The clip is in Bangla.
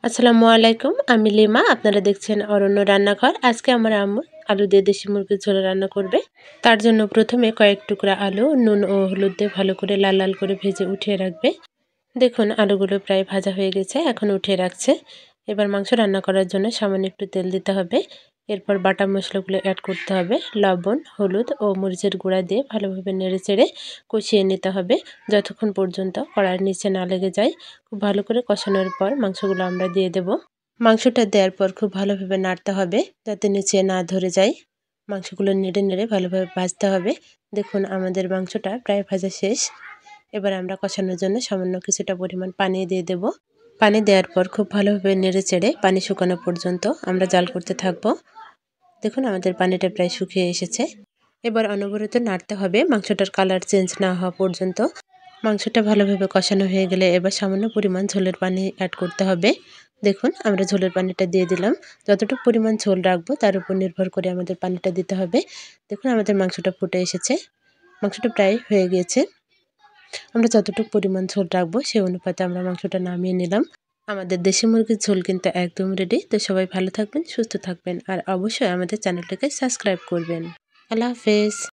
আসসালামু আলাইকুম, আমি লিমা। আপনারা দেখছেন অরণ্য রান্নাঘর। আজকে আমার আম্মু আলু দিয়ে দেশি মুরগির ঝোল রান্না করবে। তার জন্য প্রথমে কয়েক টুকরা আলু নুন ও হলুদ দিয়ে ভালো করে লাল লাল করে ভেজে উঠিয়ে রাখবে। দেখুন আলুগুলো প্রায় ভাজা হয়ে গেছে, এখন উঠিয়ে রাখছে। এবার মাংস রান্না করার জন্য সামান্য একটু তেল দিতে হবে। এরপর বাটা মশলাগুলো অ্যাড করতে হবে। লবণ, হলুদ ও মরিচের গুঁড়া দিয়ে ভালোভাবে নেড়ে চেড়ে কষিয়ে নিতে হবে যতক্ষণ পর্যন্ত কড়াইয়ের নিচে না লেগে যায়। খুব ভালো করে কষানোর পর মাংসগুলো আমরা দিয়ে দেব। মাংসটা দেওয়ার পর খুব ভালোভাবে নাড়তে হবে যাতে নিচে না ধরে যায়। মাংসগুলো নেড়ে নেড়ে ভালোভাবে ভাজতে হবে। দেখুন আমাদের মাংসটা প্রায় ভাজা শেষ। এবার আমরা কষানোর জন্য সামান্য কিছুটা পরিমাণ পানি দিয়ে দেব। পানি দেওয়ার পর খুব ভালোভাবে নেড়ে চেড়ে পানি শুকানো পর্যন্ত আমরা জাল করতে থাকব। দেখুন আমাদের পানিটা প্রায় শুকিয়ে এসেছে। এবার অনবরত নাড়তে হবে মাংসটার কালার চেঞ্জ না হওয়া পর্যন্ত। মাংসটা ভালোভাবে কষানো হয়ে গেলে এবার সামান্য পরিমাণ ঝোলের পানি অ্যাড করতে হবে। দেখুন আমরা ঝোলের পানিটা দিয়ে দিলাম। যতটুকু পরিমাণ ঝোল রাখবো তার উপর নির্ভর করে আমাদের পানিটা দিতে হবে। দেখুন আমাদের মাংসটা ফুটে এসেছে। মাংসটা প্রায় হয়ে গিয়েছে। আমরা যতটুকু পরিমাণ ঝোল রাখবো সেই অনুপাতে আমরা মাংসটা নামিয়ে নিলাম। আমাদের দেশি মুরগির ঝোল কিন্তু একদম রেডি। তো সবাই ভালো থাকবেন, সুস্থ থাকবেন আর অবশ্যই আমাদের চ্যানেলটাকে সাবস্ক্রাইব করবেন। আল্লাহ হাফেজ।